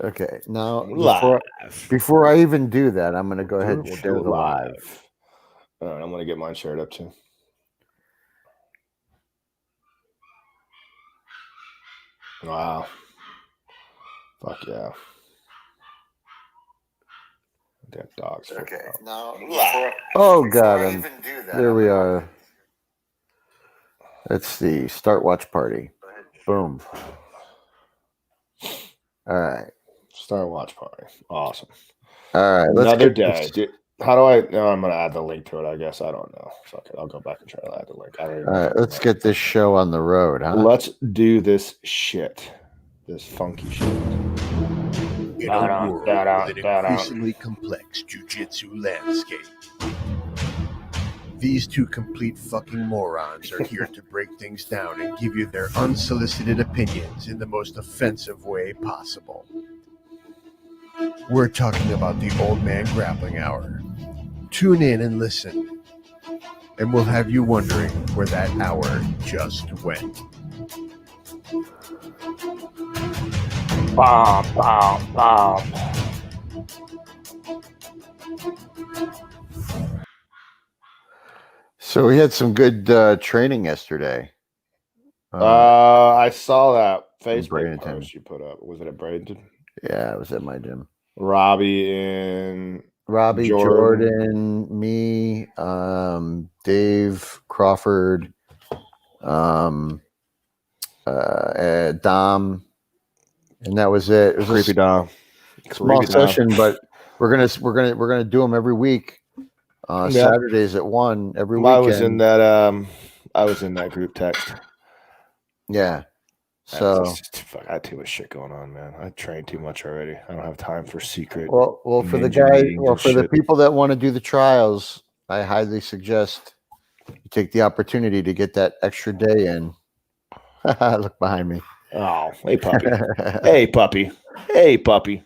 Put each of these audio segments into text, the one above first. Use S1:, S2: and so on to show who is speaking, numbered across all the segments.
S1: Okay, now
S2: Live.
S1: before I even do that, I'm going to go ahead and
S2: We'll
S1: share
S2: do it
S1: the live.
S2: All right, I'm going to get mine shared up too. Wow. Fuck yeah. Damn dogs.
S1: Okay, now
S2: Live.
S1: oh god, there we are. Let's see. Start watch party. Boom. All right.
S2: Start watch party. Awesome.
S1: All right.
S2: Another day. How do I? No, I'm going to add the link to it. I guess I don't know. Fuck it. I'll go back and try to add the link. I don't even
S1: All right. Let's get this show on the road, huh?
S2: Let's do this shit. This funky shit.
S3: In a world with an increasingly complex jiu-jitsu landscape, these two complete fucking morons are here to break things down and give you their unsolicited opinions in the most offensive way possible. We're talking about the Old Man Grappling Hour. Tune in and listen, and we'll have you wondering where that hour just went.
S2: Bomb, bomb, bomb.
S1: So we had some good training yesterday.
S2: I saw that Facebook
S1: Bradenton.
S2: post you put up. Was it at Bradenton?
S1: Yeah, it was at my gym.
S2: Robbie,
S1: Jordan, me, Dave Crawford, Dom, and that was it. It was
S2: Creepy Dom.
S1: Small session, but we're gonna do them every week. Saturdays at 1 every weekend.
S2: I was in that group text.
S1: Yeah. So
S2: I had too much shit going on, man. I trained too much already. I don't have time for secret.
S1: Well, for the people that want to do the trials, I highly suggest you take the opportunity to get that extra day in. Look behind me.
S2: Oh, hey puppy. Hey puppy. Hey puppy.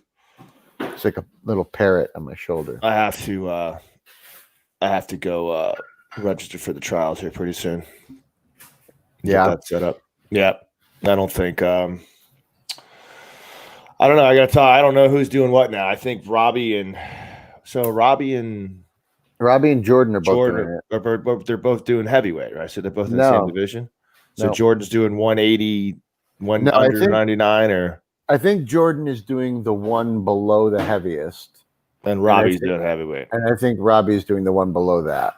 S1: It's like a little parrot on my shoulder.
S2: I have to go register for the trials here pretty soon.
S1: Yeah.
S2: Get that set up. Yeah. I don't think I don't know. I gotta tell I don't know who's doing what now. I think Robbie and Jordan are both doing it. They're both doing heavyweight, right? So they're both in the same division. So Jordan's doing 180, under 99, or
S1: I think Jordan is doing the one below the heaviest.
S2: And Robbie's doing heavyweight.
S1: And I think Robbie's doing the one below that.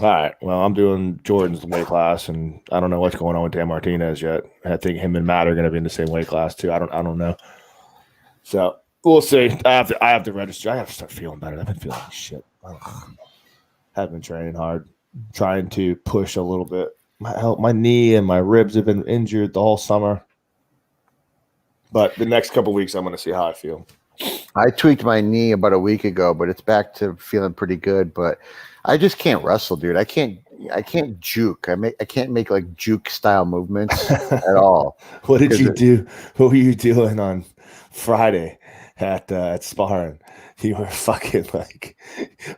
S2: All right. Well, I'm doing Jordan's weight class, and I don't know what's going on with Dan Martinez yet. I think him and Matt are going to be in the same weight class too. I don't know. So we'll see. I have to register. I have to start feeling better. I've been feeling like shit. Have been training hard, trying to push a little bit. My knee and my ribs have been injured the whole summer. But the next couple of weeks, I'm going to see how I feel.
S1: I tweaked my knee about a week ago, but it's back to feeling pretty good. But I just can't wrestle, dude. I can't juke. I can't make like juke style movements at all.
S2: What did you do? What were you doing on Friday at sparring? You were fucking like,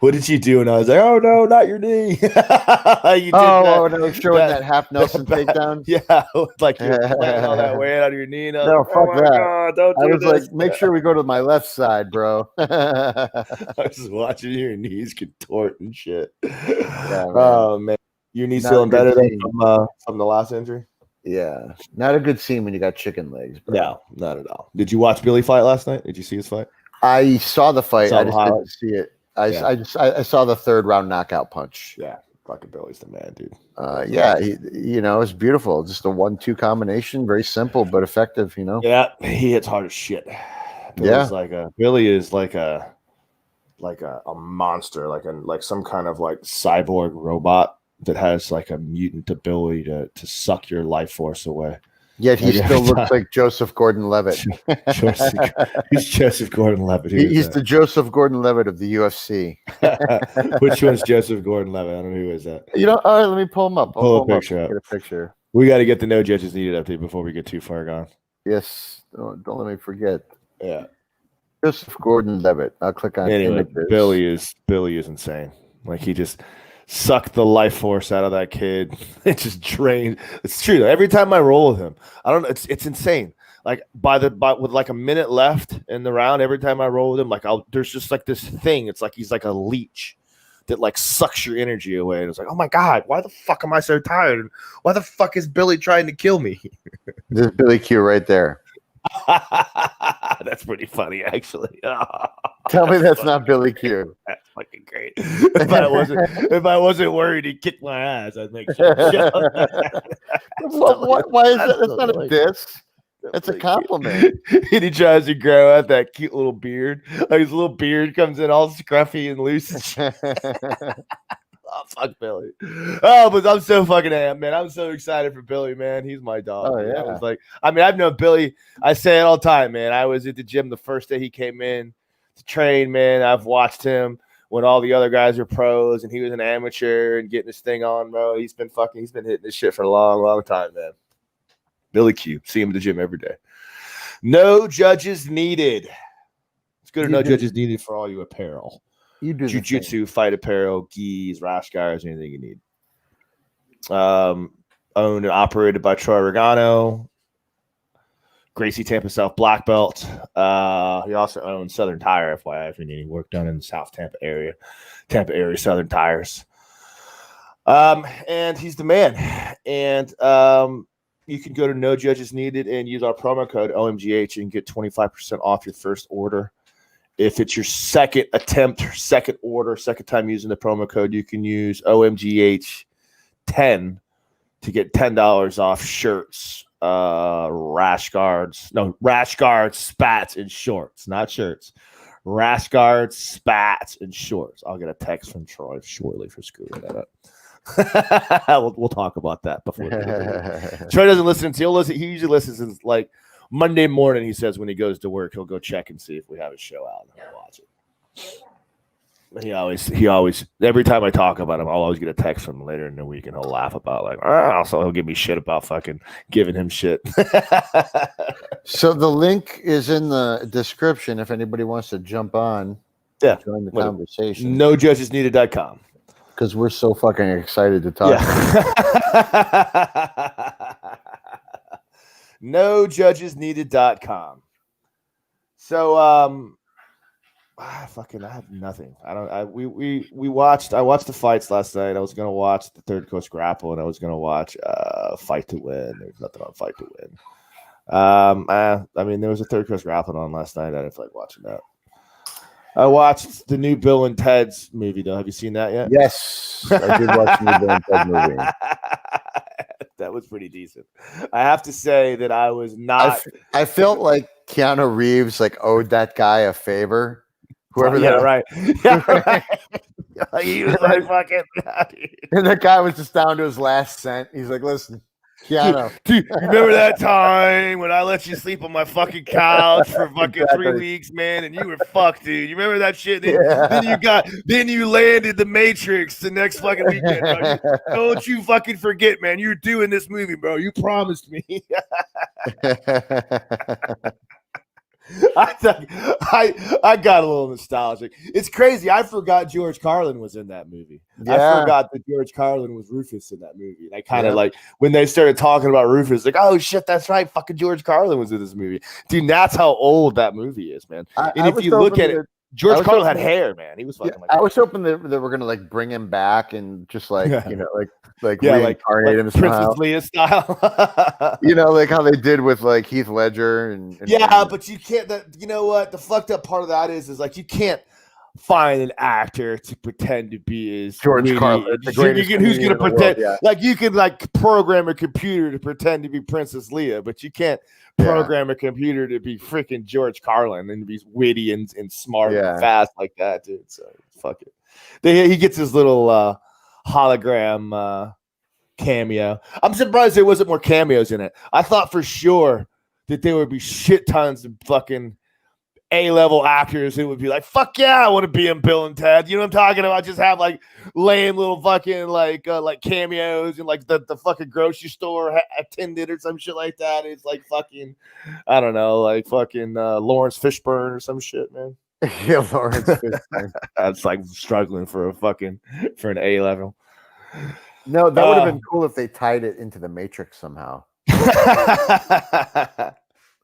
S2: what did you do? And I was like, oh no, not your knee. You did
S1: no, showing that half Nelson takedown.
S2: Yeah, like you're playing all that weight on your knee.
S1: No, fuck that.
S2: God, don't do
S1: I was
S2: this.
S1: like, make sure we go to my left side, bro.
S2: I was watching your knees contort and shit.
S1: Yeah, man.
S2: Oh man, your knees feeling better than from the last injury?
S1: Yeah, not a good scene when you got chicken legs, bro.
S2: No, not at all. Did you watch Billy fight last night? Did you see his fight?
S1: I saw the fight. I just didn't see it. I saw the third round knockout punch.
S2: Yeah, fucking Billy's the man, dude.
S1: Yeah, it was beautiful. Just a 1-2 combination, very simple but effective.
S2: Yeah, he hits hard as shit. Billy is like a monster, like some kind of like cyborg robot that has like a mutant ability to suck your life force away.
S1: Yet he still looks like Joseph Gordon-Levitt.
S2: He's Joseph Gordon-Levitt.
S1: He's the Joseph Gordon-Levitt of the UFC.
S2: Which one's Joseph Gordon-Levitt? I don't know who is that.
S1: All right, let me pull him up.
S2: Pull a picture up.
S1: Get a picture.
S2: We got to get the no judges needed update before we get too far gone.
S1: Yes, don't let me forget.
S2: Yeah,
S1: Joseph Gordon-Levitt. I'll click on images.
S2: Billy is insane. Like he just sucked the life force out of that kid. It just drained. It's true though. Every time I roll with him, I don't know. It's insane. like with like a minute left in the round, every time I roll with him, like there's just like this thing. It's like he's like a leech that like sucks your energy away. And it's like, oh my God, why the fuck am I so tired? Why the fuck is Billy trying to kill me?
S1: There's Billy Q right there.
S2: That's pretty funny, actually.
S1: Tell me that's not Billy Q.
S2: That's fucking great. If I wasn't worried he'd kick my ass, I'd make sure.
S1: Why is that? That's not a diss. That's a compliment.
S2: And he tries to grow out that cute little beard. Like his little beard comes in all scruffy and loose. Oh, fuck Billy. Oh, but I'm so fucking amped, man. I'm so excited for Billy, man. He's my dog.
S1: Oh,
S2: man.
S1: yeah.
S2: I was like, I mean, I've known Billy. I say it all the time, man. I was at the gym the first day he came in to train, man. I've watched him when all the other guys were pros and he was an amateur and getting his thing on, bro. He's been hitting this shit for a long, long time, man. Billy Q. See him at the gym every day. No judges needed. It's good to know judges needed for all you apparel.
S1: You do
S2: jiu-jitsu, fight apparel, gis, rash guards, anything you need. Owned and operated by Troy Regano. Gracie Tampa South black belt. He also owns Southern Tire, FYI, if you need any work done in the South Tampa area. Southern Tires. And he's the man. And you can go to No Judges Needed and use our promo code OMGH and get 25% off your first order. If it's your second attempt, second order, second time using the promo code, you can use OMGH10 to get $10 off shirts, rash guards, spats, and shorts, not shirts. Rash guards, spats, and shorts. I'll get a text from Troy shortly for screwing that up. We'll talk about that before. Troy doesn't listen until he usually listens in like Monday morning. He says when he goes to work, he'll go check and see if we have a show out and he'll watch it. But he always every time I talk about him, I'll always get a text from him later in the week and he'll laugh about like, so he'll give me shit about fucking giving him shit.
S1: So the link is in the description if anybody wants to jump on.
S2: Yeah,
S1: join the conversation.
S2: NoJudgesNeeded.com.
S1: Because we're so fucking excited to talk.
S2: Yeah. NoJudgesNeeded.com. So I have nothing. I watched the fights last night. I was gonna watch the Third Coast Grapple and I was gonna watch Fight to Win. There's nothing on Fight to Win. I mean there was a Third Coast Grapple on last night. I didn't feel like watching that. I watched the new Bill and Ted's movie, though. Have you seen that yet?
S1: Yes, I did watch the new Bill and Ted movie.
S2: That was pretty decent. I have to say that I was not.
S1: I felt like Keanu Reeves like owed that guy a favor. Whoever that,
S2: right? Yeah, right. He was like fucking.
S1: And that guy was just down to his last cent. He's like, "Listen, Keanu,
S2: dude, remember that time when I let you sleep on my fucking couch for fucking 3 weeks, man, and you were fucked, dude? You remember that shit? Then you landed the Matrix the next fucking weekend, bro. Don't you fucking forget, man. You're doing this movie, bro. You promised me." I got a little nostalgic. It's crazy. I forgot George Carlin was in that movie. Yeah. I forgot that George Carlin was Rufus in that movie. And I kind of like when they started talking about Rufus, like, oh shit, that's right. Fucking George Carlin was in this movie. Dude, that's how old that movie is, man. And if you look at it, George Carlin had hair, man. He was fucking like.
S1: I was hoping that we're gonna like bring him back and just like reincarnate him
S2: Princess Leia style.
S1: Like how they did with like Heath Ledger and
S2: but you can't. You know what? The fucked up part of that is like you can't find an actor to pretend to be as
S1: George Carlin.
S2: Who's going to pretend? Like you can like program a computer to pretend to be Princess Leia, but you can't program a computer to be freaking George Carlin and be witty and smart and fast like that, dude. So fuck it. He gets his little hologram cameo. I'm surprised there wasn't more cameos in it. I thought for sure that there would be shit tons of fucking A-level actors who would be like, fuck yeah, I want to be in Bill and Ted. You know what I'm talking about? Just have like lame little fucking like cameos and like the fucking grocery store attendant or some shit like that. It's like fucking, I don't know, like fucking Lawrence Fishburne or some shit, man.
S1: Yeah, Lawrence Fishburne.
S2: That's like struggling for an A-level.
S1: No, that would have been cool if they tied it into the Matrix somehow.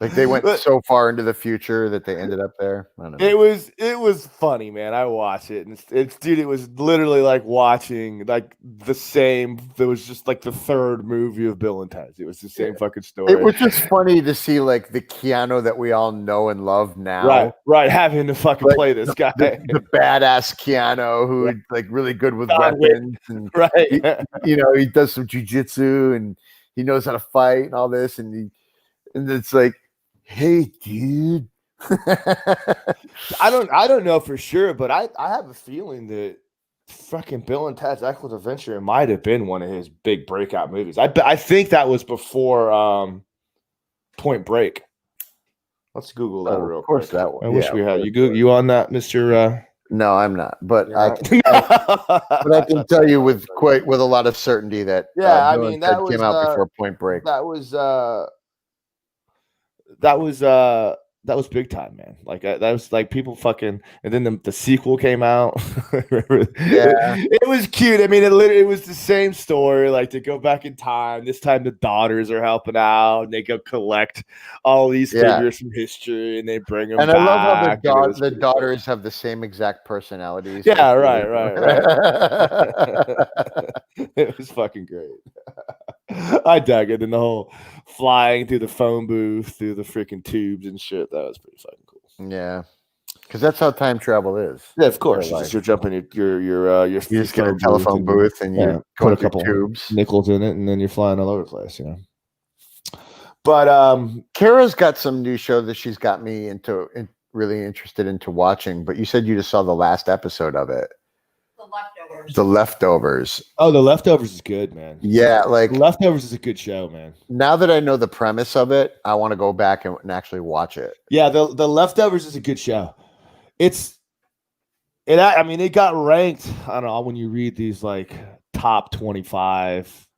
S1: Like they went so far into the future that they ended up there. I don't know.
S2: It was funny, man. I watched it, and it's dude. It was literally like watching like the same. There was just like the third movie of Bill and Ted. It was the same fucking story.
S1: It was just funny to see like the Keanu that we all know and love now.
S2: Right. Having to fucking
S1: Like,
S2: play this guy,
S1: the badass Keanu who's like really good with weapons, and he does some jujitsu and he knows how to fight and all this, and it's like, hey, dude.
S2: I don't know for sure, but I have a feeling that fucking Bill and Ted's Excellent Adventure might have been one of his big breakout movies. I think that was before Point Break. Let's Google that real quick.
S1: Of course, that one.
S2: I wish we had you on that, Mr.
S1: No, I'm not, but but I can tell you with a lot of certainty that Bill and Ted came out before Point Break.
S2: That was big time, man. Like that was like people fucking, and then the sequel came out. It was cute. I mean, it was the same story. Like they go back in time. This time the daughters are helping out, and they go collect all these figures from history, and they bring them. And back. I love
S1: how the daughters have the same exact personalities.
S2: Yeah, right. It was fucking great. I dug it, and the whole flying through the phone booth, through the freaking tubes and shit. That was pretty fucking cool.
S1: Yeah, because that's how time travel is.
S2: Yeah, of course. You're jumping you
S1: just get a telephone booth and you put a couple
S2: tubes, nickels in it, and then you're flying all over the place. But
S1: Kara's got some new show that she's got me really interested into watching. But you said you just saw the last episode of it. The Leftovers.
S2: Oh, The Leftovers is good, man.
S1: Yeah, like
S2: The Leftovers is a good show, man.
S1: Now that I know the premise of it, I want to go back and actually watch it.
S2: Yeah, the Leftovers is a good show. It got ranked. I don't know, when you read these like top 25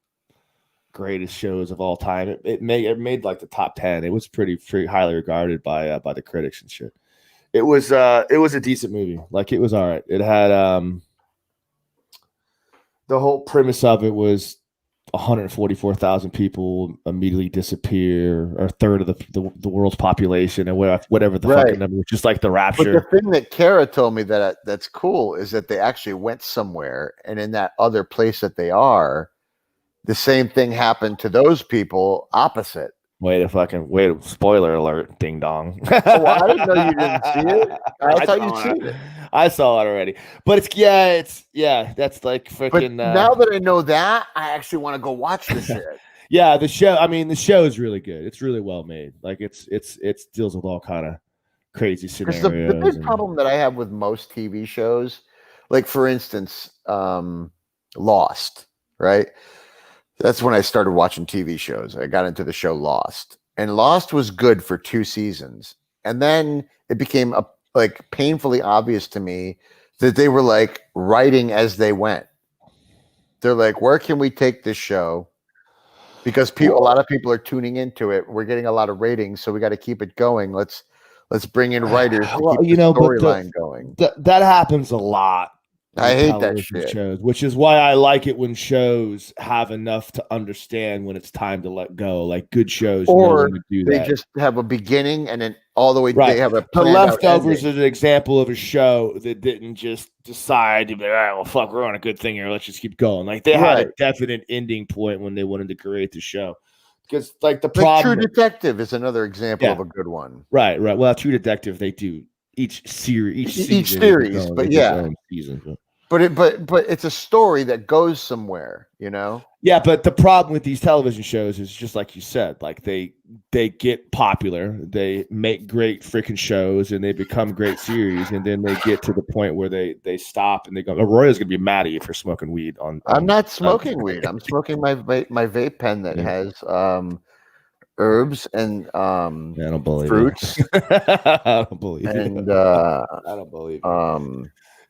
S2: greatest shows of all time, it made like the top 10. It was pretty highly regarded by the critics and shit. It was a decent movie. Like it was all right. It had the whole premise of it was 144,000 people immediately disappear, or a third of the world's population, and whatever the fucking number, just like the rapture.
S1: But the thing that Kara told me that's cool is that they actually went somewhere, and in that other place that they are, the same thing happened to those people opposite.
S2: Spoiler alert, ding dong.
S1: Oh, I didn't know you didn't see it. I thought you'd seen it.
S2: I saw it already. But that's like freaking.
S1: But now that I know that, I actually want to go watch the shit.
S2: Yeah, the show is really good. It's really well made. Like it deals with all kind of crazy scenarios.
S1: The big problem that I have with most TV shows, like for instance, Lost, right? That's when I started watching TV shows. I got into the show Lost, and Lost was good for 2 seasons. And then it became painfully obvious to me that they were like writing as they went. They're like, where can we take this show? Because a lot of people are tuning into it. We're getting a lot of ratings, so we got to keep it going. Let's bring in writers to keep the storyline going.
S2: That happens a lot.
S1: I hate that shit.
S2: Shows, which is why I like it when shows have enough to understand when it's time to let go. Like good shows,
S1: or they just have a beginning and then all the way. Right. They have a.
S2: The Leftovers is an example of a show that didn't just decide to be, all right, well, fuck, we're on a good thing here. Let's just keep going. Like they had a definite ending point when they wanted to create the show. Because like the problem,
S1: True Detective is another example of a good one.
S2: Right. Well, True Detective, they do each series,
S1: but
S2: season.
S1: But it's a story that goes somewhere, you know?
S2: Yeah, but the problem with these television shows is just like you said, like they get popular, they make great freaking shows, and they become great series, and then they get to the point where they stop and they go, Roya's gonna be mad at you for smoking weed
S1: I'm not smoking weed. I'm smoking my vape pen that has herbs and
S2: I don't believe
S1: fruits.
S2: I don't believe
S1: and
S2: I don't believe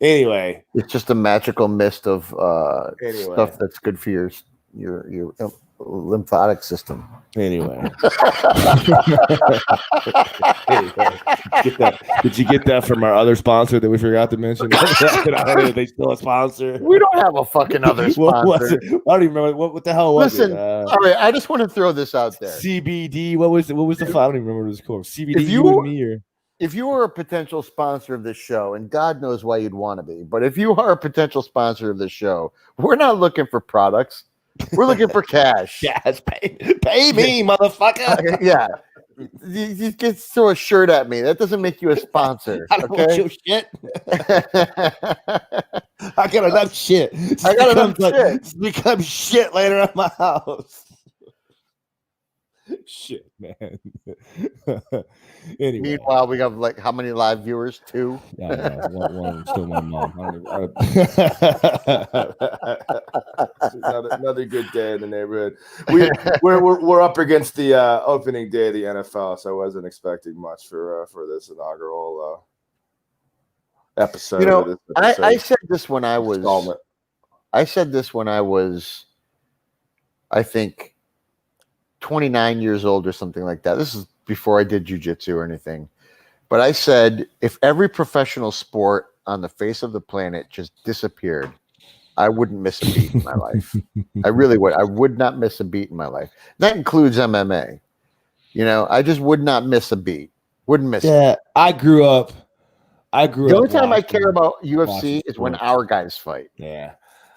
S2: Anyway,
S1: it's just a magical mist of stuff that's good for your lymphatic system.
S2: Anyway. Get that? Did you get that from our other sponsor that we forgot to mention? Are they still a sponsor?
S1: We don't have a fucking other
S2: What was
S1: sponsor.
S2: it? I don't even remember what the hell was
S1: Listen,
S2: it.
S1: all right, I just want to throw this out there.
S2: CBD. What was it? What was the? I don't even remember what it was called. CBD.
S1: If
S2: You and me, or
S1: if you were a potential sponsor of this show, and God knows why you'd want to be, but if you are a potential sponsor of this show, we're not looking for products. We're looking for cash.
S2: yes, pay me, motherfucker.
S1: Yeah. You just throw a shirt at me. That doesn't make you a sponsor.
S2: I don't want
S1: Okay.
S2: your shit. I got enough shit.
S1: I got enough shit.
S2: It's become shit later at my house. Shit, man. Anyway.
S1: Meanwhile, we have like how many live viewers? 2.
S2: Yeah, one still my mom. Another good day in the neighborhood. We're up against the opening day of the NFL, so I wasn't expecting much for this inaugural episode.
S1: You know,
S2: of this episode.
S1: I said this when I was.
S2: Installment.
S1: I said this when I was, I think, 29 years old or something like that. This is before I did jiu-jitsu or anything. But I said, if every professional sport on the face of the planet just disappeared, I wouldn't miss a beat in my life. I really would. I would not miss a beat in my life. That includes MMA. You know, I just would not miss a beat. Wouldn't miss it.
S2: Yeah, I grew up.
S1: The only time I care about UFC is when our guys fight.
S2: Yeah.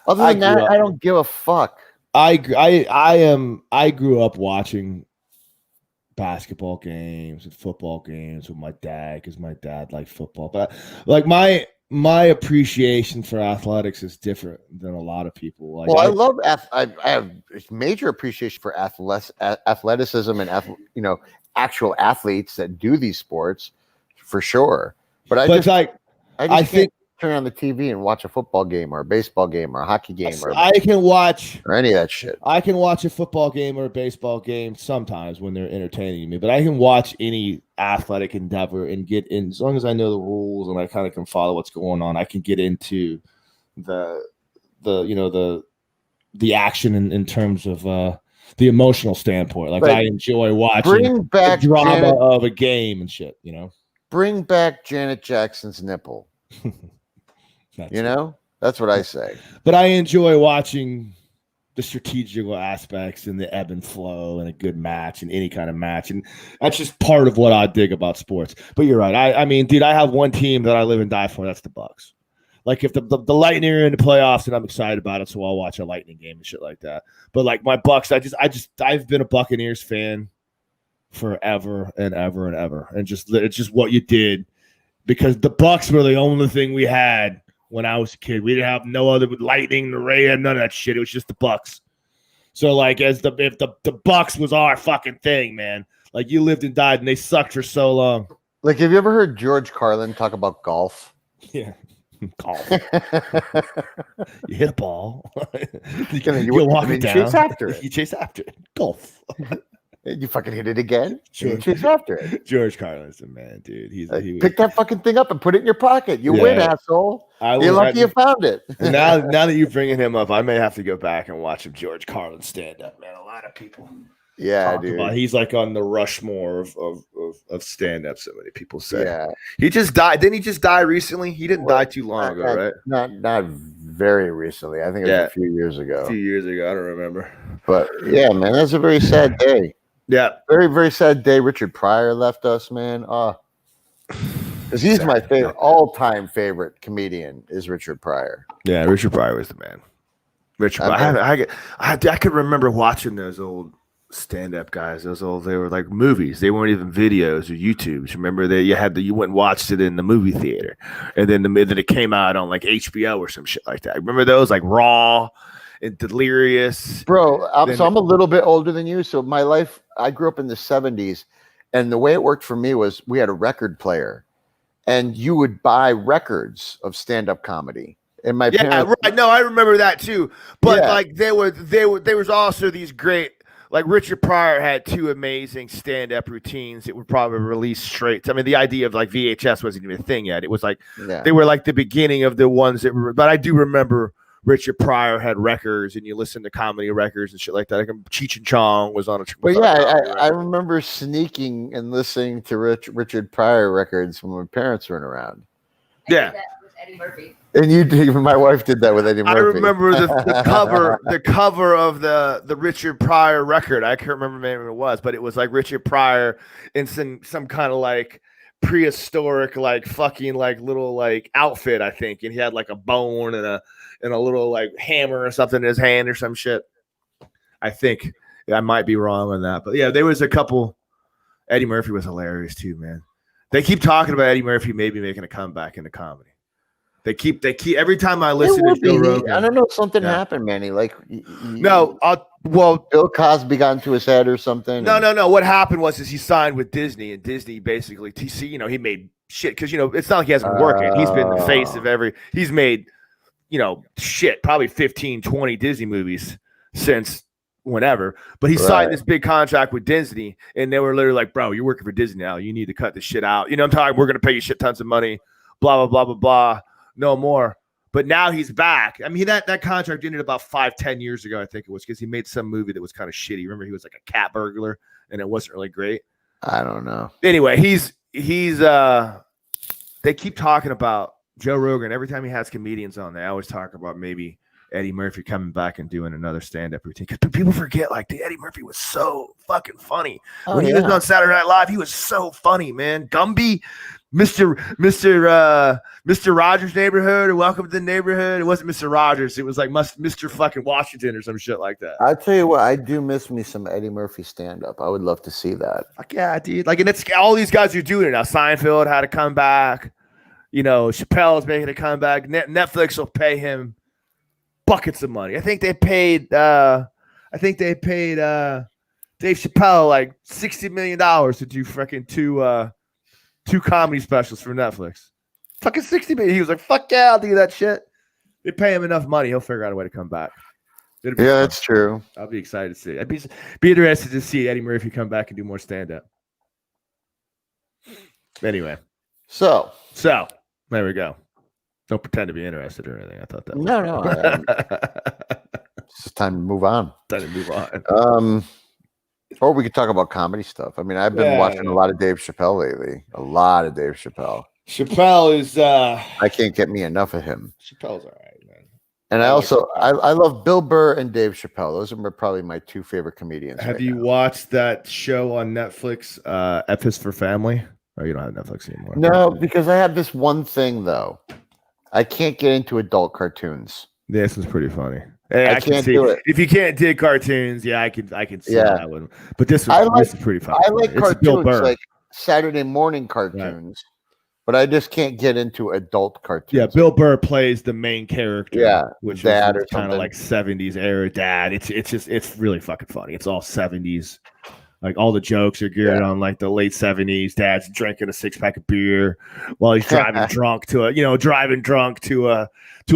S1: Other than that, I don't give a fuck.
S2: I grew up watching basketball games and football games with my dad because my dad liked football. But like my appreciation for athletics is different than a lot of people. Like,
S1: well, I have major appreciation for athleticism and actual athletes that do these sports for sure. But I just can't turn on the TV and watch a football game or a baseball game or a hockey game or any of that shit.
S2: I can watch a football game or a baseball game sometimes when they're entertaining me, but I can watch any athletic endeavor and get in as long as I know the rules and I kind of can follow what's going on. I can get into the action in terms of the emotional standpoint. Like I enjoy watching the drama of a game and shit.
S1: Bring back Janet Jackson's nipple. That's what I say.
S2: But I enjoy watching the strategical aspects and the ebb and flow and a good match and any kind of match. And that's just part of what I dig about sports. But you're right. I mean, dude, I have one team that I live and die for. That's the Bucks. Like if the Lightning are in the playoffs and I'm excited about it, so I'll watch a Lightning game and shit like that. But like my Bucks, I've been a Buccaneers fan forever and ever and ever. And it's just what you did because the Bucks were the only thing we had. When I was a kid, we didn't have no other Lightning, the Ray, none of that shit. It was just the Bucks. So, like, if the Bucks was our fucking thing, man. Like, you lived and died, and they sucked for so long.
S1: Like, have you ever heard George Carlin talk about golf?
S2: Yeah, golf. You hit a ball. you walk it down.
S1: Chase after it.
S2: You chase after it. Golf.
S1: You fucking hit it again.
S2: Sure.
S1: Chase after it.
S2: George Carlin's the man, dude.
S1: Pick that fucking thing up and put it in your pocket. You win, asshole. You're lucky you found it.
S2: now that you're bringing him up, I may have to go back and watch some George Carlin stand up, man. A lot of people.
S1: Yeah, dude.
S2: He's like on the Rushmore of stand up. So many people say.
S1: Yeah.
S2: He just died. Didn't he just die recently? He didn't die too long ago, right?
S1: Not very recently. I think it was a few years ago.
S2: A few years ago, I don't remember.
S1: But yeah, man, that's a very sad day.
S2: Yeah,
S1: very, very sad day. Richard Pryor left us, man. Because he's my favorite, all-time favorite comedian is Richard Pryor.
S2: Yeah, Richard Pryor was the man. Richard Pryor. I could remember watching those old stand-up guys. They were like movies. They weren't even videos or YouTubes. Remember you went and watched it in the movie theater, and then it came out on like HBO or some shit like that. Remember those like Raw and Delirious,
S1: bro. So I'm a little bit older than you. So my life, I grew up in the 70s, and the way it worked for me was we had a record player, and you would buy records of stand-up comedy. And my parents,
S2: right. No, I remember that too. But like there was also these great, like Richard Pryor had 2 amazing stand-up routines that were probably released straight. I mean, the idea of like VHS wasn't even a thing yet. It was like they were like the beginning of the ones that were. But I do remember Richard Pryor had records, and you listen to comedy records and shit like that. Like Cheech and Chong was on a.
S1: But yeah, I remember sneaking and listening to Richard Pryor records when my parents weren't around.
S2: Yeah.
S4: With Eddie Murphy.
S1: And even my wife did that with Eddie Murphy.
S2: I remember the cover of the Richard Pryor record. I can't remember the name it was, but it was like Richard Pryor in some kind of like prehistoric like fucking like little like outfit, I think, and he had like a bone and a little like hammer or something in his hand or some shit. I think I might be wrong on that, but yeah, there was a couple. Eddie Murphy was hilarious too, man. They keep talking about Eddie Murphy maybe making a comeback into comedy. They keep every time I listen to Joe Rogan.
S1: I don't know, something happened, Manny. Like
S2: Bill
S1: Cosby got into his head or something.
S2: No. What happened was he signed with Disney, and Disney basically he made shit because it's not like he hasn't been working. He's been the face of he's made shit, probably 15, 20 Disney movies since whenever. But he signed this big contract with Disney, and they were literally like, bro, you're working for Disney now. You need to cut this shit out. I'm talking, we're gonna pay you shit tons of money, blah, blah, blah, blah, blah. No more. But now he's back. I mean, that contract ended about 5-10 years ago, I think it was, because he made some movie that was kind of shitty. Remember, he was like a cat burglar, and it wasn't really great.
S1: I don't know.
S2: Anyway, he's they keep talking about Joe Rogan. Every time he has comedians on, they always talk about maybe Eddie Murphy coming back and doing another stand-up routine. Because people forget, like, Eddie Murphy was so fucking funny. When he was on Saturday Night Live, he was so funny, man. Gumby, Mr. Rogers' Neighborhood, or Welcome to the Neighborhood. It wasn't Mr. Rogers. It was like Mr. fucking Washington or some shit like that.
S1: I'll tell you what, I do miss me some Eddie Murphy stand-up. I would love to see that.
S2: Fuck yeah, dude. Like, and it's all these guys are doing it now. Seinfeld had to come back. Chappelle's making a comeback. Netflix will pay him buckets of money. I think they paid Dave Chappelle like $60 million to do freaking two comedy specials for Netflix. Fucking $60 million. He was like, fuck yeah, I'll do that shit. They pay him enough money, he'll figure out a way to come back.
S1: Yeah, that's true.
S2: I'll be excited to see. I'd be interested to see Eddie Murphy come back and do more stand-up. Anyway.
S1: So
S2: there we go. Don't pretend to be interested or anything. I thought that.
S1: No. It's time to move on. Or we could talk about comedy stuff. I mean, I've been watching a lot of Dave Chappelle lately. A lot of Dave Chappelle.
S2: Chappelle is.
S1: I can't get me enough of him.
S2: Chappelle's all right, man.
S1: And I love Bill Burr and Dave Chappelle. Those are probably my two favorite comedians.
S2: Have you watched that show on Netflix, F is for Family? Oh, you don't have Netflix anymore.
S1: No, because I have this one thing though. I can't get into adult cartoons.
S2: This is pretty funny. Hey,
S1: I can't do it.
S2: If you can't dig cartoons, I can see that one. But this is pretty funny.
S1: I like cartoons, like Saturday morning cartoons, but I just can't get into adult cartoons.
S2: Yeah, Bill Burr plays the main character.
S1: Yeah,
S2: which
S1: dad
S2: is
S1: or
S2: kind of like 70s era dad. It's really fucking funny. It's all 70s. Like all the jokes are geared on like the late 70s. Dad's drinking a 6-pack of beer while he's driving drunk to a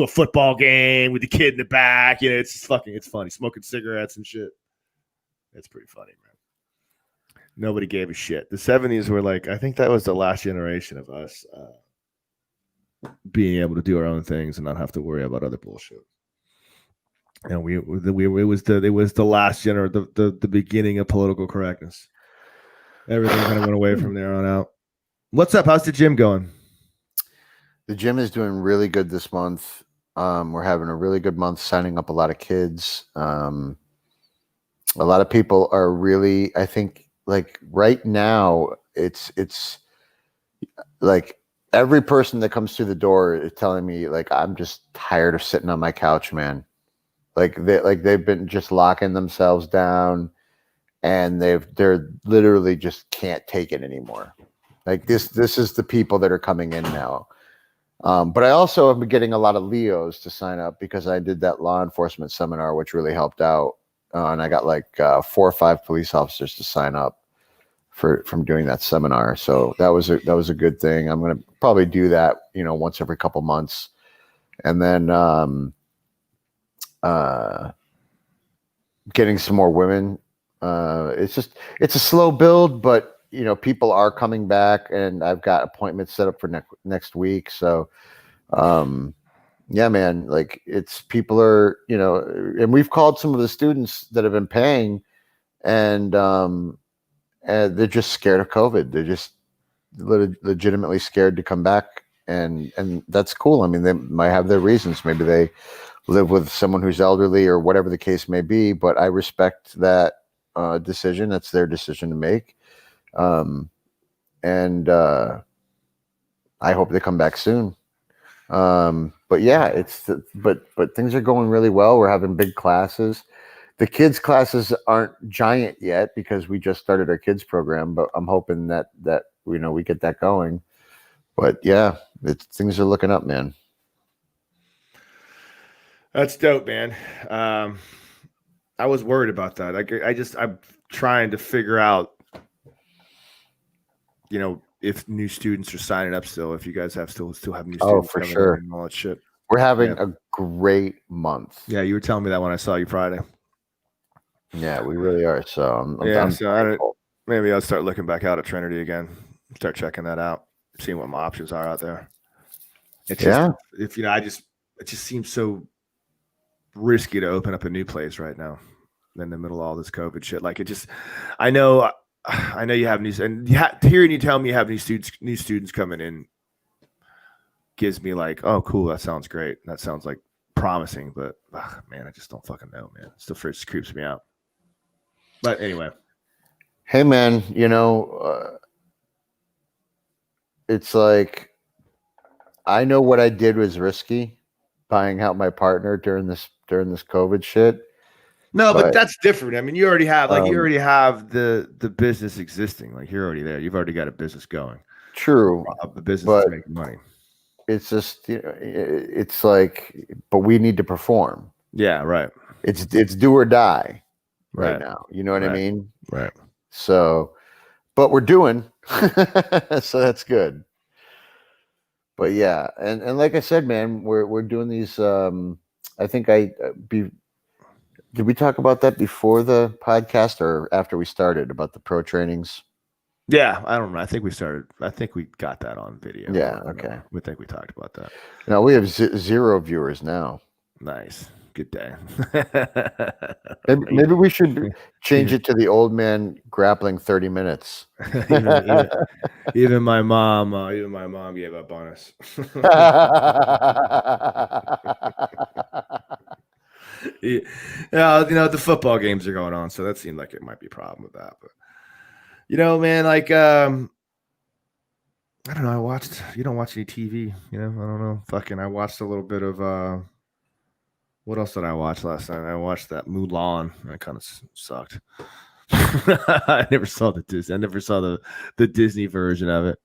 S2: football game with the kid in the back. It's funny. Smoking cigarettes and shit. It's pretty funny, man. Nobody gave a shit. The 70s were like, I think that was the last generation of us being able to do our own things and not have to worry about other bullshit. And it was the last the beginning of political correctness. Everything kind of went away from there on out. What's up? How's the gym going?
S1: The gym is doing really good this month. We're having a really good month signing up a lot of kids. A lot of people are really, I think, like right now, it's like every person that comes through the door is telling me like, I'm just tired of sitting on my couch, man. They've been just locking themselves down, and they're literally just can't take it anymore. Like this is the people that are coming in now. But I also have been getting a lot of Leos to sign up because I did that law enforcement seminar, which really helped out. And I got like 4 or 5 police officers to sign up from doing that seminar. So that was a good thing. I'm going to probably do that, once every couple months. And then, getting some more women. It's a slow build, but people are coming back, and I've got appointments set up for next week. So, Yeah, man. Like it's people are, and we've called some of the students that have been paying, and they're just scared of COVID. They're just legitimately scared to come back, and that's cool. I mean, they might have their reasons. Maybe they live with someone who's elderly or whatever the case may be. But I respect that decision. That's their decision to make, and I hope they come back soon. But yeah, but things are going really well. We're having big classes. The kids classes aren't giant yet because we just started our kids program, but I'm hoping that we get that going. But yeah, things are looking up, man.
S2: That's dope, man. I was worried about that. I'm trying to figure out, if new students are signing up still, if you guys still have new students
S1: for
S2: coming
S1: sure.
S2: in and all that shit.
S1: We're having a great month.
S2: Yeah, you were telling me that when I saw you Friday.
S1: Yeah, we really are. So
S2: maybe I'll start looking back out at Trinity again. Start checking that out, seeing what my options are out there. It's just it just seems so risky to open up a new place right now in the middle of all this COVID shit. Like I know you have new, and hearing you tell me you have new students coming in gives me like, oh, cool, that sounds great. That sounds like promising, but man, I just don't fucking know, man. Still first creeps me out. But anyway.
S1: Hey, man, it's like I know what I did was risky, buying out my partner during this COVID shit.
S2: No, but that's different. I mean, you already have the business existing. Like you're already there. You've already got a business going.
S1: True.
S2: The business is making money.
S1: It's just it's like, but we need to perform.
S2: Yeah, right.
S1: It's do or die right now. You know what I mean?
S2: Right.
S1: So, but we're doing, so that's good. But yeah, and like I said, man, we're doing these. I think did we talk about that before the podcast or after we started about the pro trainings?
S2: Yeah, I don't know. I think we got that on video.
S1: Yeah, okay.
S2: We think we talked about that.
S1: No, we have 0 viewers now.
S2: Nice. Good day.
S1: Maybe we should change it to the old man grappling 30 minutes.
S2: even my mom gave up on us. The football games are going on, so that seemed like it might be a problem with that. But man, like I don't know. You don't watch any TV, I don't know. I watched a little bit of what else did I watch last night? I watched that Mulan. That kind of sucked. I never saw the Disney version of it,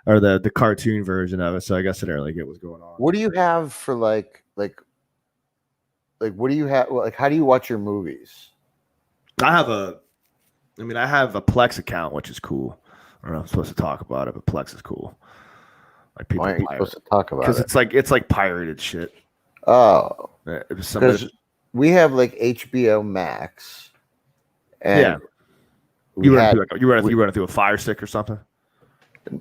S2: or the cartoon version of it. So I guess I didn't really get what's going on.
S1: What do you have for like what do you have? Like, how do you watch your movies?
S2: I have a Plex account, which is cool. I don't know if I'm supposed to talk about it, but Plex is cool. Like people
S1: Why aren't you supposed to talk about it?
S2: Because it's like pirated shit.
S1: Oh,
S2: because
S1: we have like HBO Max, and
S2: you run through a Fire Stick or something.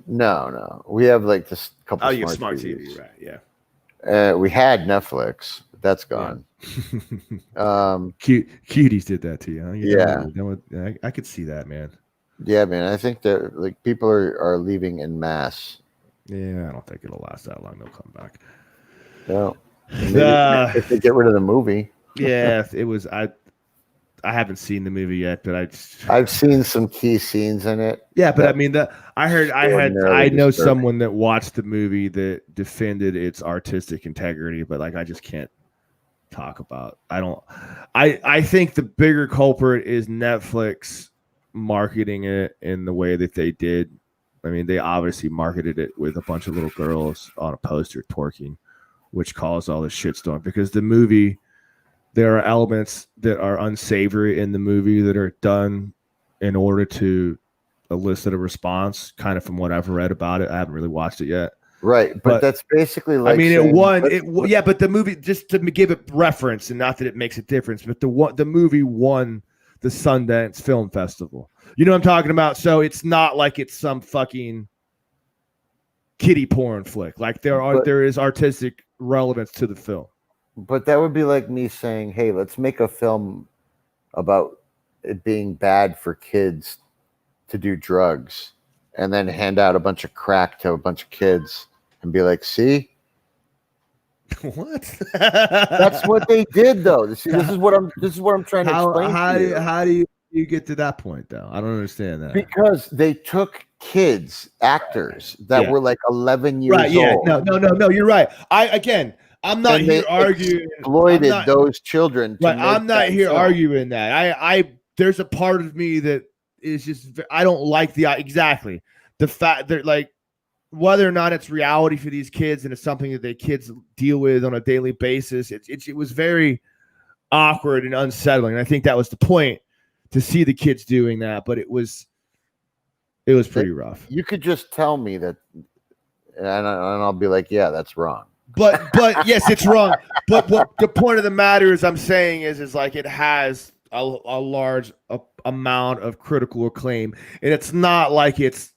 S1: No, we have like this couple.
S2: Oh, you have smart TV, right?
S1: Yeah. We had Netflix, but that's gone.
S2: Cuties did that to you, huh?
S1: Yeah,
S2: I could see that, man.
S1: Yeah, man. I think that like people are leaving en masse.
S2: Yeah, I don't think it'll last that long. They'll come back.
S1: No. If they get rid of the movie.
S2: Yeah, it was. I haven't seen the movie yet, but
S1: I've seen some key scenes in it.
S2: Yeah, but I mean, I know someone that watched the movie that defended its artistic integrity, but like I just can't talk about. I think the bigger culprit is Netflix marketing it in the way that they did. I mean, they obviously marketed it with a bunch of little girls on a poster twerking, which caused all this shitstorm because the movie, there are elements that are unsavory in the movie that are done in order to elicit a response, kind of from what I've read about it. I haven't really watched it yet.
S1: Right. But that's basically like,
S2: I mean, but the movie, just to give it reference, and not that it makes a difference, but the movie won the Sundance Film Festival. You know what I'm talking about? So it's not like it's some fucking kiddie porn flick. Like there is artistic relevance to the film.
S1: But that would be like me saying, "Hey, let's make a film about it being bad for kids to do drugs, and then hand out a bunch of crack to a bunch of kids and be like, see."
S2: What?
S1: That's what they did, though. See, this is what I'm trying to explain to you.
S2: How do you get to that point, though? I don't understand that.
S1: Because they took kids, actors that were like 11 years
S2: right, yeah.
S1: old.
S2: No, you're right. I'm not here arguing.
S1: Exploited those children.
S2: Right, I'm not here arguing that. There's a part of me that is just, I don't like the fact that, like, whether or not it's reality for these kids and it's something that the kids deal with on a daily basis, it was very awkward and unsettling. And I think that was the point, to see the kids doing that, but it was pretty rough.
S1: You could just tell me that, and I'll be like, yeah, that's wrong.
S2: But yes, it's wrong. But what the point of the matter is, I'm saying is like, it has a large amount of critical acclaim, and it's not like it's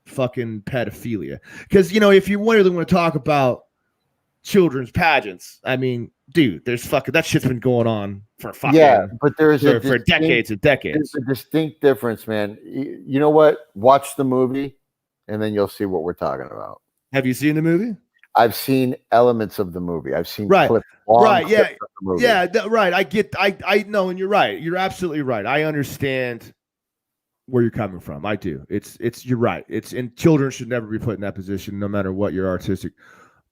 S2: fucking pedophilia. Because, if you really want to talk about children's pageants, I mean, dude, there's that shit's been going on for
S1: but there's
S2: for decades and decades.
S1: There's a distinct difference, man. You know what? Watch the movie, and then you'll see what we're talking about.
S2: Have you seen the movie?
S1: I've seen elements of the movie. I've seen
S2: clips,
S1: right,
S2: yeah,
S1: of the movie.
S2: Yeah, right. I know, and you're right. You're absolutely right. I understand where you're coming from. I do. You're right. And children should never be put in that position, no matter what your artistic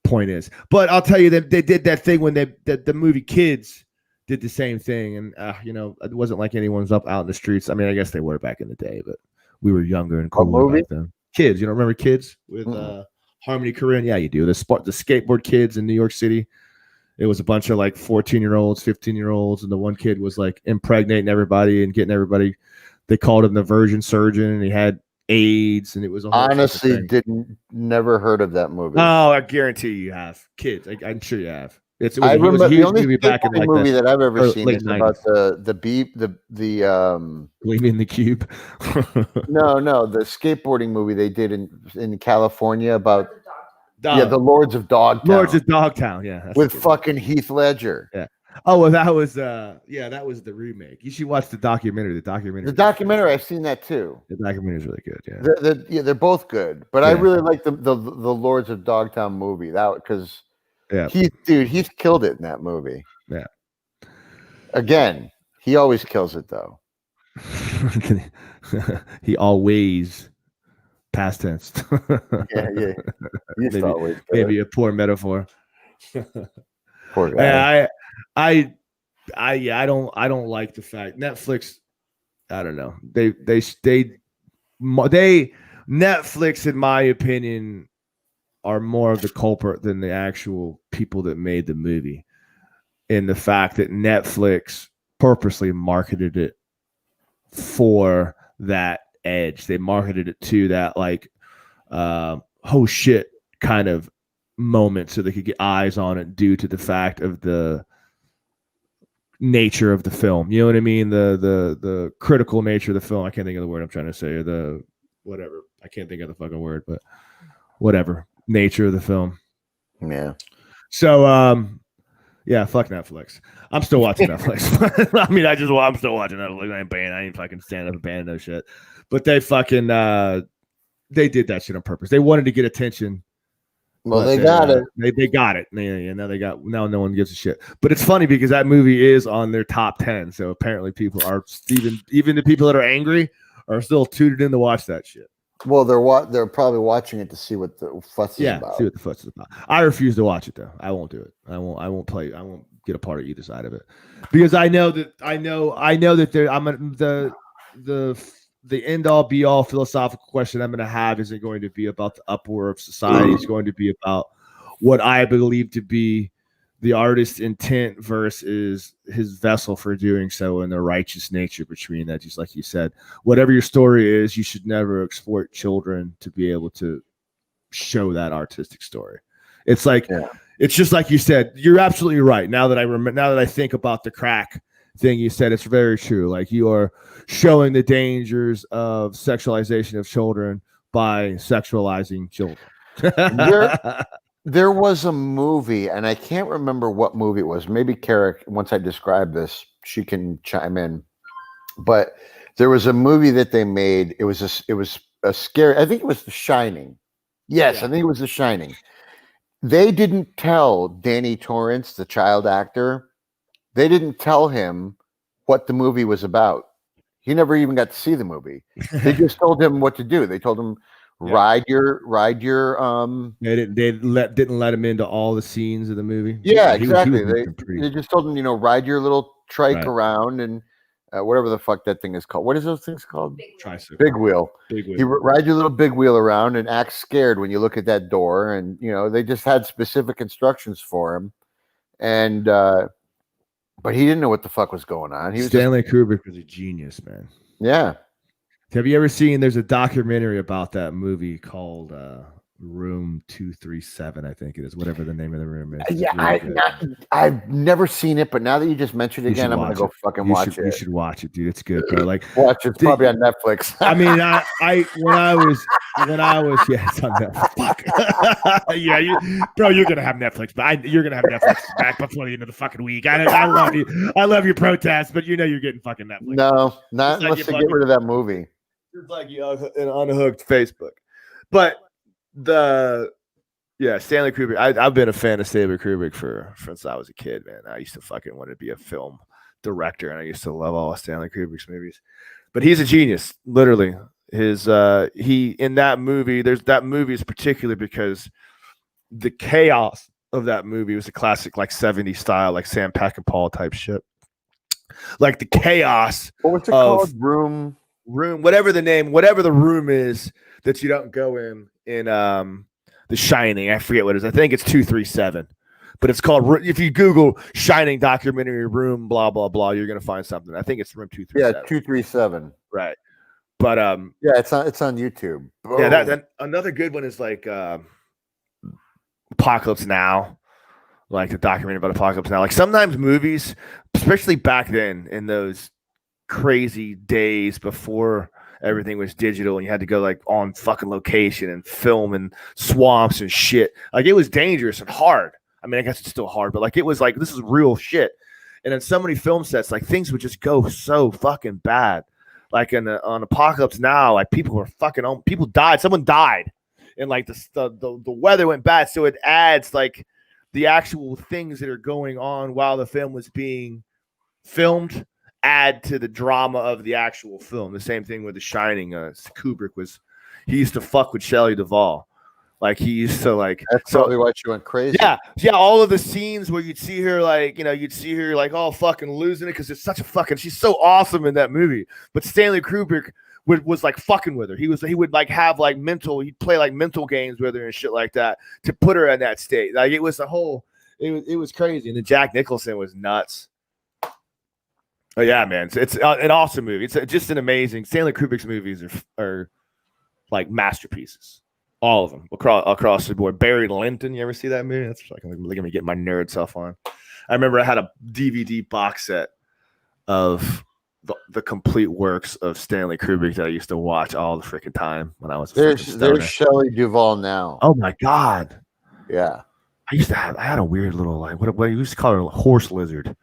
S2: point is. But I'll tell you that they did that thing when the movie Kids did the same thing, and it wasn't like anyone was out in the streets. I mean, I guess they were back in the day, but we were younger and cooler back then. Kids, remember Kids with Harmony Korine? Yeah, you do. The skateboard kids in New York City. It was a bunch of like 14-year-olds, 15-year-olds, and the one kid was like impregnating everybody and getting everybody. They called him the virgin surgeon, and he had AIDS, and it was a whole
S1: honestly never heard of that movie.
S2: Oh, I guarantee you have. Kids, I'm sure you have.
S1: I remember
S2: the only movie back in like
S1: movie that I've ever seen is
S2: 90s.
S1: about the
S2: Gleaming in the Cube.
S1: No, the skateboarding movie they did in California about the Lords of Dogtown.
S2: Lords of Dogtown, yeah.
S1: With fucking Heath Ledger.
S2: Yeah. Oh, well, that was that was the remake. You should watch the documentary. The documentary,
S1: I've seen that too.
S2: The documentary is really good. Yeah,
S1: they're both good. But I really like the Lords of Dogtown movie. Because Heath killed it in that movie.
S2: Yeah.
S1: Again, he always kills it though.
S2: He always, past tense.
S1: Yeah.
S2: Maybe a poor metaphor.
S1: Poor guy.
S2: I don't like the fact Netflix. I don't know. They Netflix, in my opinion, are more of the culprit than the actual people that made the movie. In the fact that Netflix purposely marketed it for that edge. They marketed it to that like oh shit kind of moment, so they could get eyes on it due to the fact of the nature of the film. You know what I mean? The critical nature of the film. I can't think of the word I'm trying to say, or the whatever. I can't think of the fucking word, but whatever. Nature of the film.
S1: Yeah.
S2: So yeah, fuck Netflix. I'm still watching Netflix. I mean, I'm still watching Netflix. I ain't fucking stand up and banning no shit. But they fucking they did that shit on purpose. They wanted to get attention.
S1: Well, they got it.
S2: They got it. Now no one gives a shit. But it's funny because that movie is on their top 10. So apparently people are even the people that are angry are still tuned in to watch that shit.
S1: Well, they're probably watching it to see what the fuss is about.
S2: See what the fuss is about. I refuse to watch it though. I won't do it. I won't play. I won't get a part of either side of it because I know that the end all be all philosophical question I'm going to have isn't going to be about the uproar of society. It's going to be about what I believe to be the artist's intent versus his vessel for doing so, and the righteous nature between that. Just like you said, whatever your story is, you should never exploit children to be able to show that artistic story. It's like, It's just like you said. You're absolutely right. Now that I think about the crack thing you said, it's very true. Like, you are showing the dangers of sexualization of children by sexualizing children.
S1: There was a movie, and I can't remember what movie it was. Maybe Carrick, once I describe this, she can chime in. But there was a movie that they made. It was a scary. I think it was The Shining. Yes,
S2: Yeah.
S1: I think it was The Shining. They didn't tell Danny Torrance, the child actor, they didn't tell him what the movie was about. He never even got to see the movie. They just told him what to do. They told him ride your
S2: They didn't let him into all the scenes of the movie.
S1: Yeah,
S2: He
S1: exactly.
S2: was
S1: They just told him, ride your little trike
S2: Right.
S1: around and whatever the fuck that thing is called. What is those things called?
S2: Tricycle.
S1: Big wheel.
S2: Big wheel.
S1: You ride your little big wheel around and act scared when you look at that door. And they just had specific instructions for him. And but he didn't know what the fuck was going on. He was
S2: Stanley Kubrick was a genius, man.
S1: Yeah.
S2: Have you ever seen? There's a documentary about that movie called Room 237, I think it is, whatever the name of the room is.
S1: Yeah, I've never seen it, but now that you just mentioned it again, I'm gonna go fucking watch it.
S2: You should watch it, dude. It's good, bro. Like,
S1: watch it. It's probably on Netflix.
S2: I mean, when I was, yeah, it's on Netflix. Fuck. Yeah, you're gonna have Netflix, but you're gonna have Netflix back before the end of the fucking week. I love you. I love your protest, but you're getting fucking Netflix.
S1: No, not unless they get rid of that movie.
S2: It's like you unhooked Facebook, but. Stanley Kubrick. I've been a fan of Stanley Kubrick since I was a kid, man. I used to fucking want to be a film director, and I used to love all of Stanley Kubrick's movies. But he's a genius, literally. He in that movie. That movie is particular because the chaos of that movie was a classic, like 70s style, like Sam Peckinpah type shit. Like the chaos.
S1: What was it called? Room,
S2: whatever the room is that you don't go in The Shining. I forget what it is. I think it's 237, but it's called. If you Google Shining documentary room, blah blah blah, you're gonna find something. I think it's room 237.
S1: Yeah, 237.
S2: Right, but
S1: yeah, it's on YouTube.
S2: Boom. Yeah, that another good one is like Apocalypse Now, like the documentary about Apocalypse Now. Like sometimes movies, especially back then in those crazy days before everything was digital and you had to go like on fucking location and film in swamps and shit. Like it was dangerous and hard. I mean, I guess it's still hard, but like it was like this is real shit. And in so many film sets, like things would just go so fucking bad. Like on Apocalypse Now, like people died. Someone died, and like the weather went bad, so it adds like the actual things that are going on while the film was being filmed. Add to the drama of the actual film. The same thing with The Shining. Kubrick he used to fuck with Shelley Duvall. Like he used to like.
S1: That's probably why she went crazy.
S2: Yeah. All of the scenes where you'd see her like all fucking losing it because it's such a fucking. She's so awesome in that movie. But Stanley Kubrick was like fucking with her. He would like have like he'd play like mental games with her and shit like that to put her in that state. Like it was it was crazy. And then Jack Nicholson was nuts. Oh yeah, man! It's an awesome movie. It's just an amazing. Stanley Kubrick's movies are like masterpieces, all of them across the board. Barry Lyndon, you ever see that movie? That's like look at me getting my nerd self on. I remember I had a DVD box set of the complete works of Stanley Kubrick that I used to watch all the freaking time when I was.
S1: There's Shelley Duvall now.
S2: Oh my god!
S1: Yeah,
S2: I had a weird little like what you used to call her a horse lizard.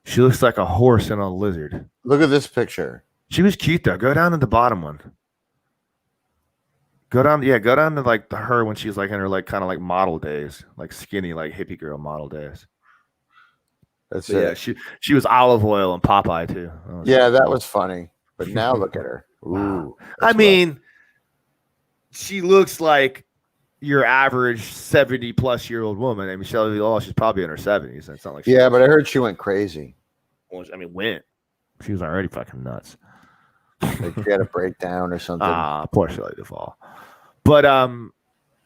S2: She looks like a horse and a lizard.
S1: Look at this picture.
S2: She was cute though. Go down to the bottom one. Go down to like her when she's like in her like kind of like model days, like skinny, like hippie girl model days.
S1: That's
S2: it.
S1: it.
S2: Yeah, she was olive oil and Popeye too.
S1: That was funny. But now look at her. Ooh.
S2: I mean, she looks like your average 70-plus-year-old woman. I mean, Shelley Duvall, she's probably in her 70s. It's not like
S1: but I heard she went crazy.
S2: Well, I mean, she was already fucking nuts.
S1: Like she had a breakdown or something.
S2: Poor Shelley Duvall. But
S1: I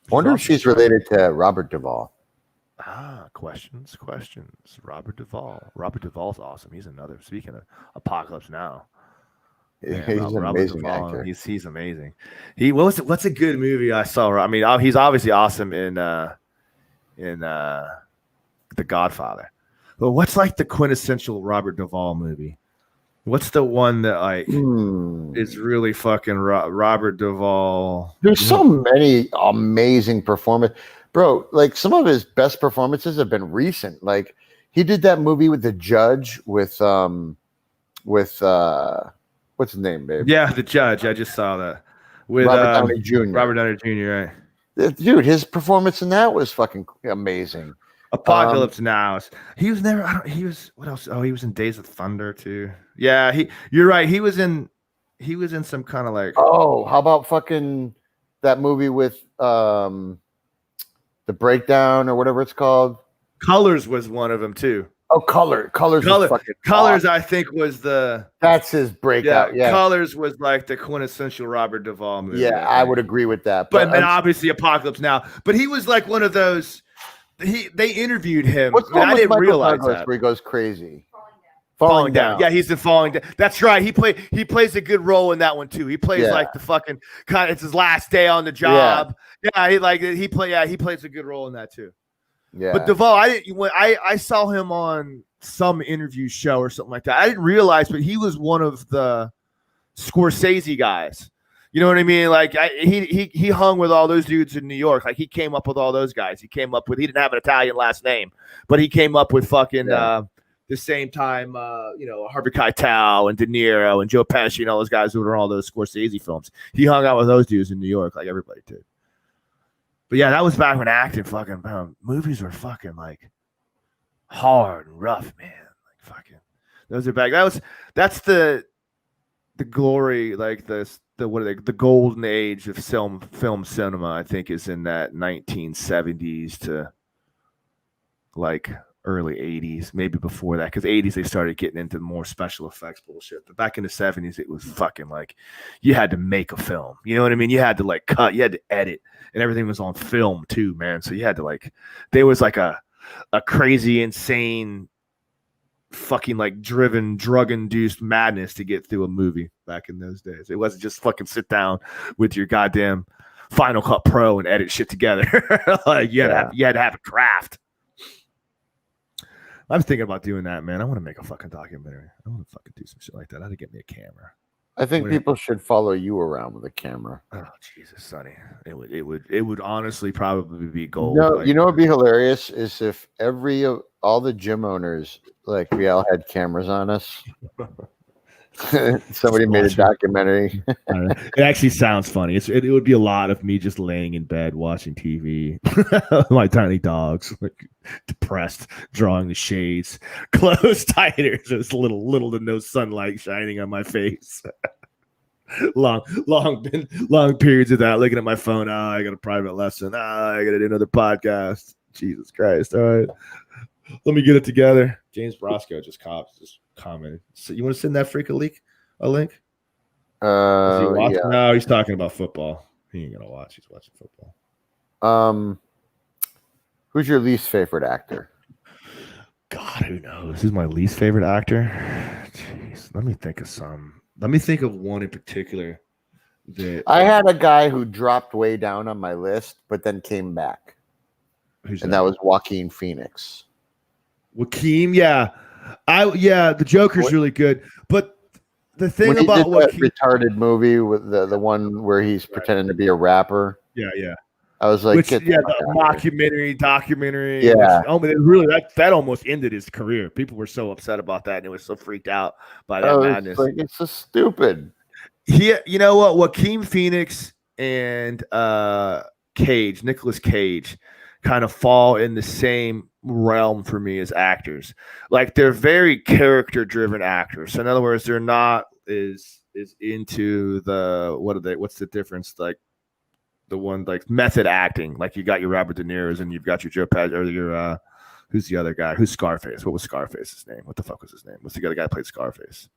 S1: wonder if she's related to Robert Duvall.
S2: Questions. Robert Duvall's awesome. He's another. Speaking of Apocalypse Now.
S1: Yeah, he's an amazing actor.
S2: He's amazing. What's a good movie I saw? I mean, he's obviously awesome in The Godfather. But what's like the quintessential Robert Duvall movie? What's the one that like
S1: Hmm.
S2: is really fucking Robert Duvall?
S1: There's so many amazing performances, bro. Like some of his best performances have been recent. Like he did that movie with the judge with what's his name, babe?
S2: Yeah, The Judge. I just saw that with
S1: Robert Downey Jr.
S2: Robert Downey Jr. Right?
S1: Dude, his performance in that was fucking amazing.
S2: Apocalypse Now. He was never. He was what else? Oh, he was in Days of Thunder too. Yeah, You're right. He was in. He was in some kind of like.
S1: Oh, how about fucking that movie with The Breakdown or whatever it's called?
S2: Colors was one of them too.
S1: Oh, Colors was fucking
S2: Colors.
S1: awesome.
S2: I think was the.
S1: That's his breakout. Yeah.
S2: Colors was like the quintessential Robert Duvall movie.
S1: Yeah, I would agree with that.
S2: But obviously Apocalypse Now. But he was like one of those. They interviewed him.
S1: What's the one
S2: I
S1: with
S2: didn't
S1: Michael
S2: realize
S1: Douglas
S2: that.
S1: where he goes crazy?
S2: Falling down. Yeah, he's in Falling Down. That's right. He plays a good role in that one too. He plays like the fucking kind of, it's his last day on the job. Yeah, he plays a good role in that too.
S1: Yeah.
S2: But Duvall, I saw him on some interview show or something like that. I didn't realize, but he was one of the Scorsese guys. You know what I mean? Like he hung with all those dudes in New York. Like he came up with all those guys. He didn't have an Italian last name, but he came up with fucking the same time, Harvey Keitel and De Niro and Joe Pesci and all those guys who were in all those Scorsese films. He hung out with those dudes in New York like everybody did. But yeah, that was back when acting fucking movies were fucking like hard and rough, man. Like fucking those are back. That's the glory, like the golden age of film cinema, I think, is in that 1970s to like early 80s, maybe before that, because 80s they started getting into more special effects bullshit. But back in the 70s, it was fucking like you had to make a film. You know what I mean? You had to like cut, you had to edit, and everything was on film too, man. So you had to like, there was like a crazy, insane, fucking like driven, drug-induced madness to get through a movie back in those days. It wasn't just fucking sit down with your goddamn Final Cut Pro and edit shit together. Like you had to have a craft. I'm thinking about doing that, man. I want to make a fucking documentary. I want to fucking do some shit like that. I had to get me a camera.
S1: I think people should follow you around with a camera.
S2: Oh Jesus, Sonny! It would honestly probably be gold.
S1: No, like, you know what'd be hilarious is if all the gym owners, like we all had cameras on us. Somebody made a documentary.
S2: It actually sounds funny. It would be a lot of me just laying in bed watching TV. My tiny dogs, like depressed, drawing the shades, closed tighter. There's little to no sunlight shining on my face. long periods of that, looking at my phone. Oh, I got a private lesson. Oh, I got to do another podcast. Jesus Christ! All right, let me get it together. James Brosco just commented. So you want to send that freak a link? Yeah. No, he's talking about football. He ain't gonna watch. He's watching football.
S1: Who's your least favorite actor?
S2: God, who knows? Who's my least favorite actor? Jeez, let me think of some. Let me think of one in particular.
S1: I had a guy who dropped way down on my list, but then came back. That was Joaquin Phoenix.
S2: Joaquin, yeah. The Joker's really good, but the thing about
S1: that retarded movie with the one where he's pretending to be a rapper.
S2: Yeah.
S1: I was like,
S2: the documentary.
S1: Yeah.
S2: That almost ended his career. People were so upset about that, and it was so freaked out by that madness.
S1: It's so stupid.
S2: You know what? Joaquin Phoenix and Nicolas Cage, kind of fall in the same realm for me as actors. Like they're very character-driven actors. So in other words, they're not is into the what's the difference? Like the one like method acting. Like you got your Robert De Niro's and you've got your Joe Pesci or your who's the other guy? Who's Scarface? What was Scarface's name? What the fuck was his name? What's the other guy that played Scarface?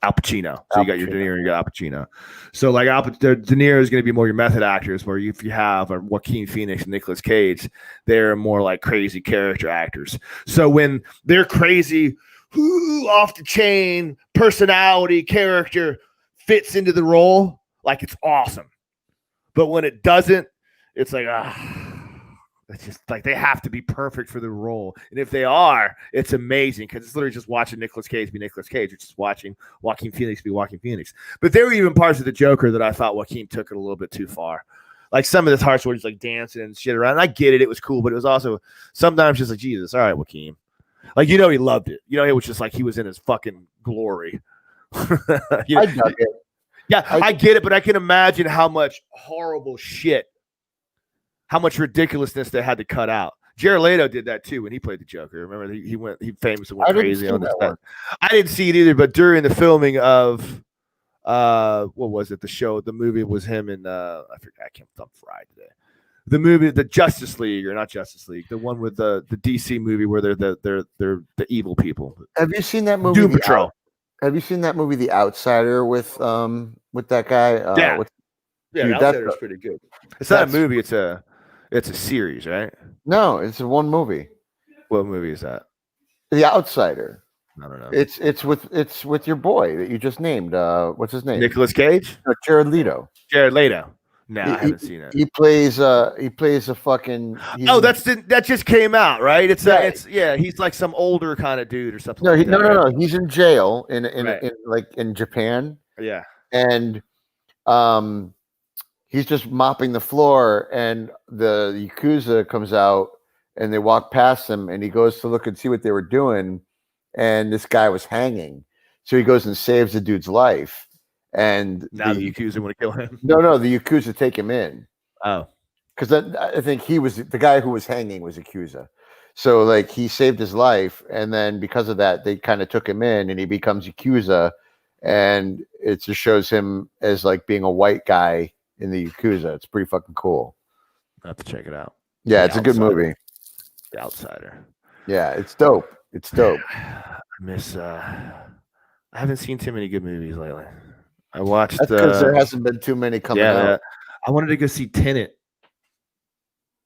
S2: Al Pacino. So you got your De Niro, you got Al Pacino. So like De Niro is going to be more your method actors, where if you have a Joaquin Phoenix and Nicolas Cage, they're more like crazy character actors. So when they're crazy, off the chain personality character fits into the role, like it's awesome. But when it doesn't, it's like It's just like they have to be perfect for the role, and if they are, it's amazing because it's literally just watching Nicolas Cage be Nicolas Cage, or just watching Joaquin Phoenix be Joaquin Phoenix. But there were even parts of the Joker that I thought Joaquin took it a little bit too far. Like some of the parts where he's like dancing and shit around. And I get it; it was cool, but it was also sometimes just like Jesus. All right, Joaquin. Like he loved it. It was just like he was in his fucking glory.
S1: I dug it.
S2: Yeah, I get it, but I can imagine how much horrible shit. How much ridiculousness they had to cut out. Jared Leto did that too when he played the Joker. Remember, he famously went crazy on this stuff. I didn't see it either, but during the filming of what was it? The movie was him and I forgot. I can't. I'm fried today. The movie, the Justice League, or not Justice League, the one with the DC movie where they're the evil people.
S1: Have you seen that movie?
S2: Doom Patrol.
S1: Have you seen that movie, The Outsider, with that guy?
S2: Yeah,
S1: dude,
S2: The Outsider is pretty good. It's not a movie. It's a series, right?
S1: No, it's one movie.
S2: What movie is that?
S1: The Outsider.
S2: I don't know.
S1: It's with your boy that you just named. What's his name?
S2: Nicolas Cage?
S1: No, Jared Leto.
S2: Jared Leto. No, I haven't seen it.
S1: He plays a fucking.
S2: That just came out, right? He's like some older kind of dude or something.
S1: No. He's in jail in Japan.
S2: Yeah.
S1: And he's just mopping the floor, and the Yakuza comes out, and they walk past him, and he goes to look and see what they were doing, and this guy was hanging. So he goes and saves the dude's life, and
S2: now the Yakuza want to kill him.
S1: No, the Yakuza take him in.
S2: Oh,
S1: because I think he was the guy who was hanging was Yakuza. So like he saved his life, and then because of that, they kind of took him in, and he becomes Yakuza, and it just shows him as like being a white guy in the Yakuza. It's pretty fucking cool.
S2: I have to check it out.
S1: Yeah, it's a good movie.
S2: The Outsider.
S1: Yeah, it's dope. It's dope.
S2: I haven't seen too many good movies lately. I watched
S1: because there hasn't been too many coming out.
S2: I wanted to go see Tenet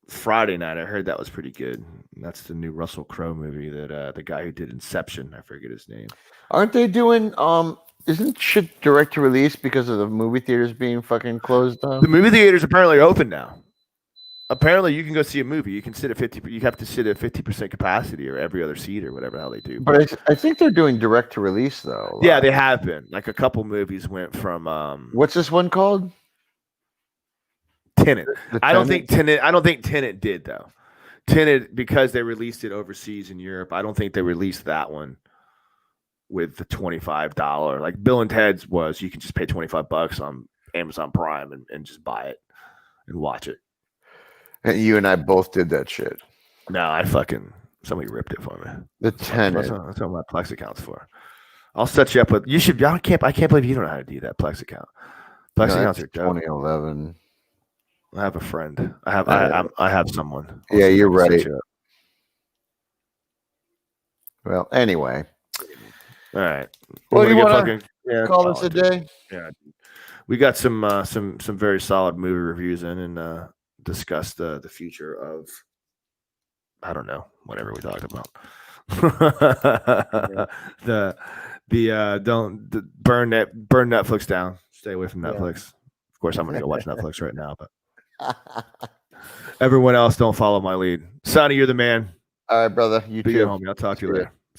S2: Friday night. I heard that was pretty good. That's the new Russell Crowe movie that the guy who did Inception, I forget his name.
S1: Aren't they doing isn't shit direct to release because of the movie theaters being fucking closed down?
S2: The movie theaters apparently are open now. Apparently, you can go see a movie. You can sit at 50. You have to sit at 50% capacity or every other seat or whatever the hell they do.
S1: But I think they're doing direct to release though.
S2: Yeah, they have been. Like a couple movies went from.
S1: What's this one called?
S2: Tenet. I don't think Tenet did though. Tenet, because they released it overseas in Europe. I don't think they released that one with the $25. Like Bill and Ted's was, you can just pay $25 on Amazon Prime and just buy it and watch it.
S1: And you and I both did that shit.
S2: No, somebody ripped it for me.
S1: The Tenet.
S2: That's what my Plex account's for. I'll set you up with. You should. I can't believe you don't know how to do that Plex account. Plex accounts are dope.
S1: 2011.
S2: I have a friend. I have someone.
S1: Yeah, you're right. Well, anyway.
S2: All right.
S1: Well, you want to call this a day?
S2: Yeah. We got some very solid movie reviews in and discussed the future of, I don't know, whatever we talked about. Burn Netflix down. Stay away from Netflix. Of course, I'm gonna go watch Netflix right now, but everyone else don't follow my lead. Sonny, you're the man.
S1: All right, brother. You
S2: Be
S1: too.
S2: good, homie. I'll talk to you later.